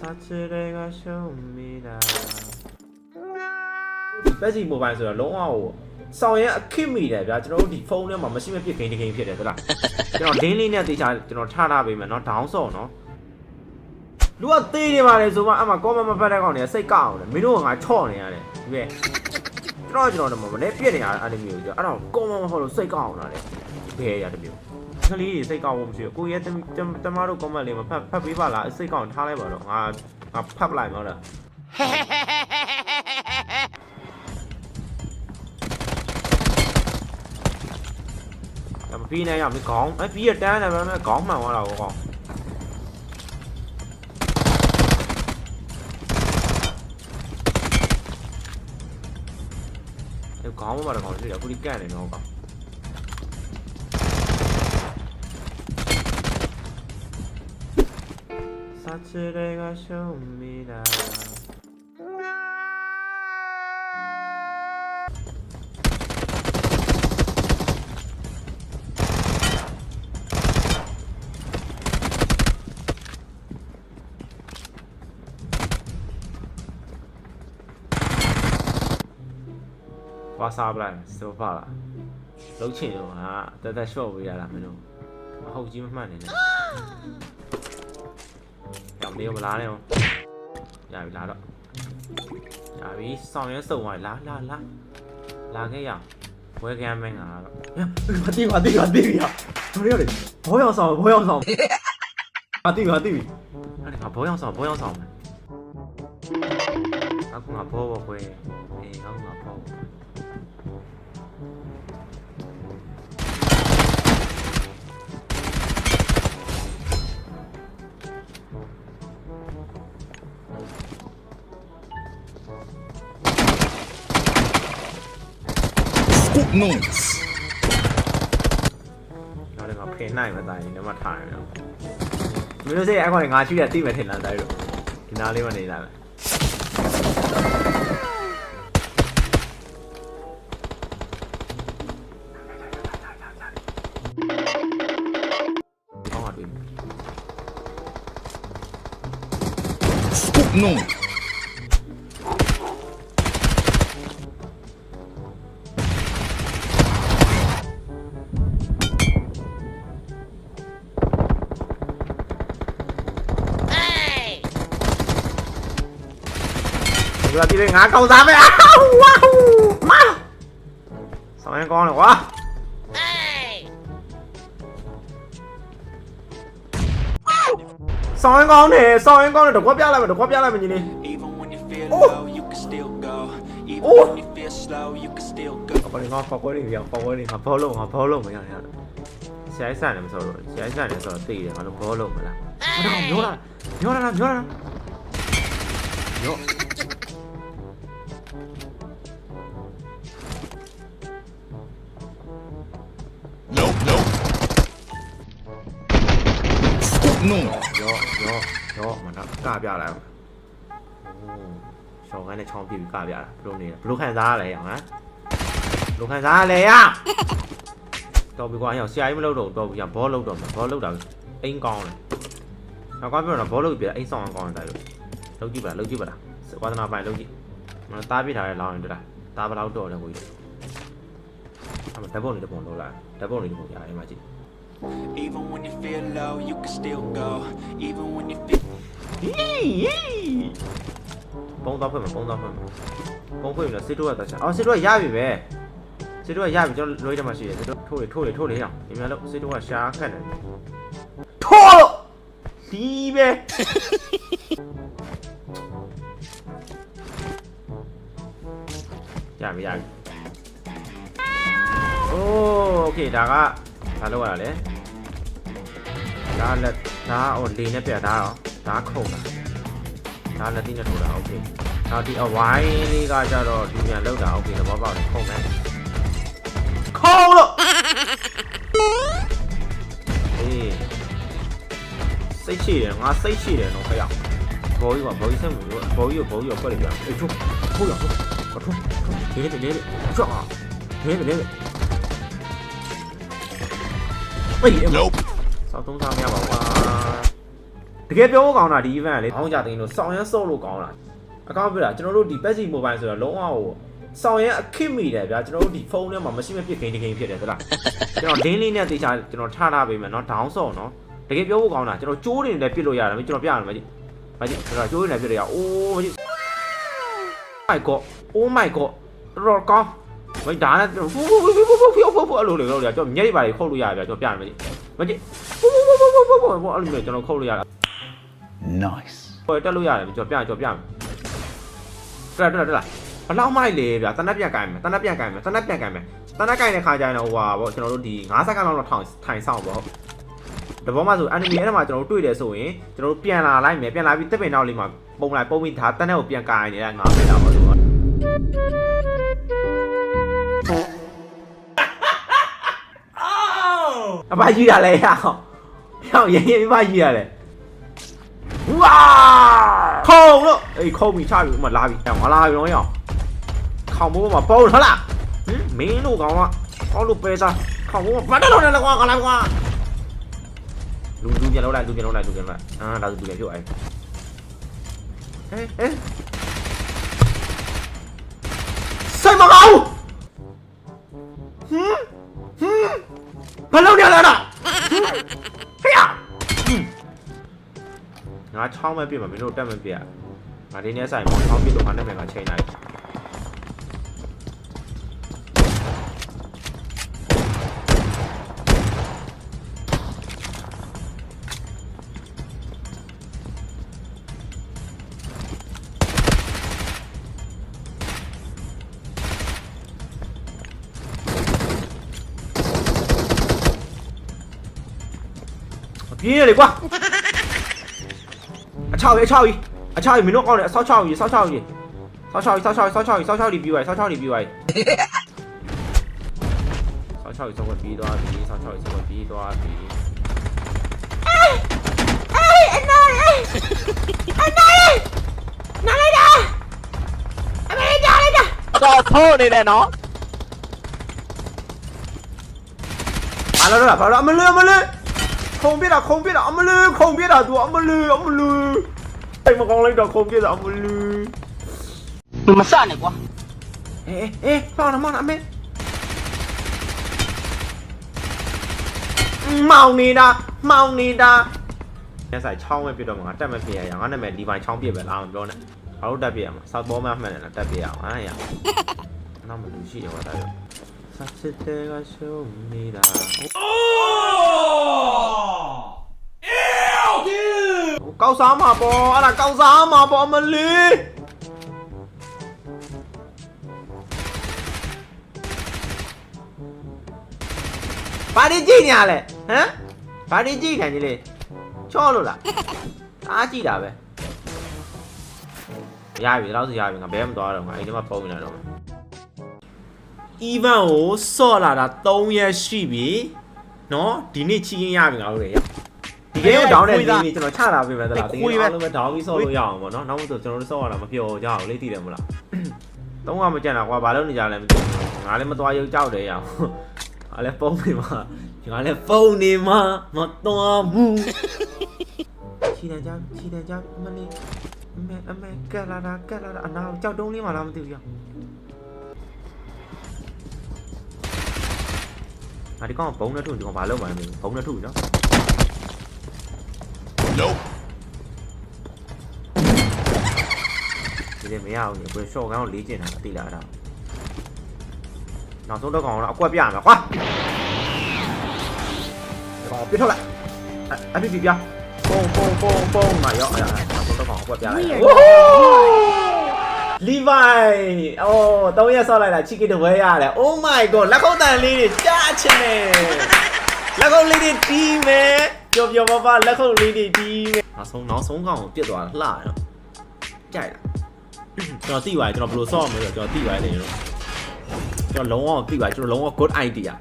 사치레가 쇼입니다. 빼지 모바일 소리 너무 하고 싸워야 아킴이래. 야, 저런 디 폰에 뭐 마시면 피 개인 피해 되더라. 저런 링링에 대자 저런 차라 보면 너 다운서 너. 누가 때리 말해 줘 봐. 아마 거만 받아 가네. 새 까오네. 민호 가 쳐네 야래. 왜? 저런 뭐 내 피해 아니 미우죠. 알아. 거만 하러 새 까오나래. 배 야래 미우. ကလေးတွေစိတ်ကောင်းဖို့မရှိဘူးကိုရဲ့တမတို့ comment လေးမှာဖတ်ပေးပါလားစိတ်ကောင်းထားလိုက်ပါတော့ငါဖတ်ပလိုက်မှာလားမပြီးနဲ့ရမကောင်းပြီးရတန်းတယ်ဗျာခေါင်းမှန်သွားတာကောကောင်းခေါင်းမှာတော့ကောင်းရှိတယ်အခုဒီကန့်နေတော့ကောင်း사치레가 쇼입니다. 와사블라 소파라. 놓치는 거야. 대다 쇼부야라 메뉴. 호지만 해. နေမလားနဲ့ရပြီလားတော့ရပြီဆောင်ရဲစုံသွားလာခဲ့ရဝဲကမ်းမင်းကတော့မတိပါတော်ရရဘောရောက်ဆောင်မတိအဲ့ဒါဘောရောက်ဆောင်မယ်အခုငါဘောခွဲအေးငါဘော Noise. เราเลยมาเพลงไหนมาตายเนี่ยมาถ่ายแล้วไม่รู้สิไอ้คนงานชื่อตีมาเห็นอะไรหรอกินน้ำเลี้ยงมันนี่ได้ไหมต้องมาดู Noise. เวลาที่ไปงานเก่าสามไปอ้าวว้าวมาสองยังกองเลยวะสองยังกองเนี่ยเดี๋ยวก็เปียอะไรมันจีนี่โอ้โอ้ขอบคุณนี่ครับพอลงเหมือนกันเนี่ยใช้สั่นเนี่ยมันสอนตีเนี่ยมันพอลงมาแล้วมันทำโยนละโย Nope. Noise. ရောမနော်ကပြလာရှောင်းကနေချောင်းပြပြီးကပြလာဘလို့နေဘလို့ခံစားရလဲရောဟမ်ဘလို့ခံစားရလဲရတော်ပြီကွာအရောဆရာကြီးမလုပ်တော့တော်ပြီဘောလုပ်တော့ဘောလုပ်တာအိမ်ကောင်းတယ်နောက်ကွာပြောတော့ဘောလုပ်ပြအိမ်ဆောင်ကောင်းတယ်လို့လုပ်ကြည့်ပါလားဝါသနာပိုင်လုပ်ကြည့်မတားပြထားတဲ့လောင်းရင်တွေ့လားတားဘလောက်တော့လဲကိုကြီးအမဓာတ်ပုံလေးတစ်ပုံလို့လားဓာတ်ပုံလေးတစ်ပုံရတယ်မှာကြည့် Even when you feel low, you can still go. Even when you feel ပုံတော့ဖွင့်မယ်စစ်တို့ကတော့ရှာစစ်တို့ကရပြီပဲစစ်တို့ကရပြီကျွန်တော်လွှဲတယ်မှာရှိတယ်စစ်တို့ထိုးလေအောင်ဒီများလို့စစ်တို့ကရှာခတ်တယ်ထိုးဒီပဲရပြီโอเคဒါကဘာလုပ်ရတာလဲဒါလက်ဒါဟိုလေနဲ့ပြတာရောဒါခုံတာဒါလက်သီးနဲ့ထိုးတာโอเคဒါဒီအဝိုင်းလေးကကြတော့ဒီပြန်လောက်တာโอเคသဘောပေါက်တယ်ခုံမယ်ခုံလို့အေးစိတ်ရှိတယ်ငါစိတ်ရှိတယ်နော်ခရဘောကြီးစိတ်ဝင်လို့ဘောကြီးကိုဖွက်လိုက်ပြန်အေးထိုးရလေးကြောက်လေး喂， nope 少东上面吧哇တကယ်ပြောဖို့ကောင်းတာဒီ event လေအောင်းကြသိန်းလို့စောင်းရမ်းစုပ်လို့ကောင်းတာအကောင့်ပြတာကျွန်တော်တို့ဒီ PUBG Mobile ဆိုတော့လုံးဝဟိုစောင်းရမ်းအခက်မိတယ်ဗျာကျွန်တော်တို့ဒီဖုန်းထဲမှာမရှိမဖြစ်ဂိမ်းတစ်ဂိမ်းဖြစ်တယ်သလားကျွန်တော် link လေးနဲ့တေချာကျွန်တော်ထားပေးမယ်เนาะ down ဆော့เนาะတကယ်ပြောဖို့ကောင်းတာကျွန်တော်ကျိုးတွေနဲ့ပြစ်လို့ရတယ်ကျွန်တော်ပြရမယ်မကြည့်ကျွန်တော်ကျိုးတွေနဲ့ပြစ်လို့ရအိုးမကြည့် my god oh my god တော်ကောင်းမင်းဒါနဲ့ဖူးအဲ့လိုလေလို့ကျွန်တော်မျက်ရည်ပါတွေခုတ်လို့ရတယ်ဗျာကျွန်တော်ပြရမယ်မကြည့်ဖူးအဲ့လိုမျိုးကျွန်တော်ခုတ်လို့ရတယ် Nice. ဟိုတက်လို့ရတယ်ကျွန်တော်ပြမယ်တက်လားဘလောက်မိုက်လေဗျာတနက်ပြန်ကိုင်မယ်တနက်ပြန်ကိုင်တဲ့ခါကျရင်တော့ဟိုပါဗောကျွန်တော်တို့ဒီ9စက္ကန့်လောက်တော့ထိုင်ဆောင်ဗောတဘောမှဆို enemy အဲ့ဒါမှကျွန်တော်တို့တွေ့တယ်ဆိုရင်ကျွန်တော်တို့ပြန်လာလိုက်မယ်ပြန်လာပြီးတစ်ပင်နောက်လေးမှာပုံပြီးဒါတနက်ကိုပြန်ကိုင်နေတာ9မိနစ်တော့ဆိုတော့အမကြီးရလဲဟောရင်မကြီးရလဲဝါခုံလို့အေးခုံပြီးချပြီးဥမာလာပြီးငါလာပြီတော့ရအောင်ခေါင်မိုးမှာပုံဟုတ်လားဟင်မင်းတို့ကောင်ကဟောလို့ပဲစားခေါင်မိုးမှာဘာတော့လဲကွာငါလာကွာလူပြန်လောက်လိုက်အာဒါဆိုလူပြန်ပြုတ်အဲ့စိတ်မကောင်းဘာလို့နေလဲလားဟေ့ငါချောင်းမဲ့ပြမှာမင်းတို့တက်မပြငါဒီနေ့ဆိုင်မောင်းချောင်းပြလို့ငါနဲ့ငါချိန်လိုက်ပြေးလေကွာအချောက်ကြီးမင်းတို့ကောင်းတယ်ဆောက်ချောက်ကြီးပြီးသွားဆောက်ချောက်ကြီးဆောက်ပြီးသွားပြီအနားလိုက်တာအမေကြားလိုက်တာတော့ဖိုးနေတယ်နော်ဘာလို့အမလေးခုံပြတာအမလေးခုံပြတာ तू အမလေးအိမ်မကောင်းလိုက်တော့ခုံပြတာအမလေးမစနဲ့ကွာဖောင်းနမအမေမောင်နေတာညဆိုင်ချောင်းပဲပြတော့မှာတက်မပြရရငါနာမည်ဒီပိုင်းချောင်းပြပဲလားမပြောနဲ့ဘာလို့တက်ပြရမှာစောက်ဘောမှမှန်တယ်လားတက်ပြရအောင်ဟာရနောက်မလူရှိရပါတော့ဆက်စစ်တဲ့ကရှုံးနေတာကောက်စားမှာပေါ့အဲ့ဒါကောက်စားမှာပေါ့မလေးဘာဒီကြည့်ညာလဲဟမ်ဘာဒီကြည့်ခံကြီးလေချောလို့လားအားကြည့်တာပဲရပြီတော့ဆိုရပြီငါဘဲမသွားတော့ငါအိမ်ထဲမှာပုံနေတော့ event ကိုစော့လာတာ3ရက်ရှိပြီเนาะဒီနေ့ချီးရင်းရပြီငါတို့လေဒီကေကိုဒေါင်းတဲ့ဒီနေ့ကျွန်တော်ချတာပြင်မယ်သလားဒီနေ့အားလုံးပဲဒေါင်းပြီးဆော့လို့ရအောင်ပေါ့နော်နောက်မှဆိုကျွန်တော်တို့ဆော့ရတာမပြောကြအောင်လေသိတယ်မလားသုံးကမကြက်တာကွာဘာလို့နေကြလဲမသိဘူးငါလည်းမသွားရုပ်ကြောက်တယ်ရအောင်ငါလည်းဖုန်းနေမှာမသွားဘူးချီတန်ကြမလေးအမေကလာတာအနာကြောက်တုံးလေးမှလားမသိဘူးရဒီကောင်ဘုံနဲ့ထုဒီကောင်ဘာလုပ်မှန်းမသိဘူးဘုံနဲ့ထုနော် Nope. ဒီမရအောင်ညဘယ်ရှော့ကောင်ကိုလေးကျင်တာသိလားအဲ့ဒါနောက်ဆုံးတော့ကောင်တော့အကွက်ပြရမှာကွာဒီကောင်ပြစ်ထုတ်လိုက်အပြစ်ပြပုံမရောအဲ့ဒါနောက်ဆုံးတော့ကောင်အကွက်ပြလိုက်လီဗိုင်အိုး3ရက်ဆော့လိုက်တာချီကစ်တဝဲရတယ် Oh my god လက်ခုပ်တန်လေးတွေကြားချင်တယ်လက်ခုပ်လေးတွေတီးမယ်ပျော်ပါလက်ခုပ်လေးတွေတီးမယ်နောက်ဆုံးကောင်ကိုပြစ်သွားတာလှရနော်ကြိုက်လားကျွန်တော်သိပါတယ်ကျွန်တော်ဘယ်လိုဆော့ရမလဲဆိုတော့ကျွန်တော်သိပါတယ်လေကျွန်တော်လုံးဝသိပါတယ်ကျွန်တော်လုံးဝ good idea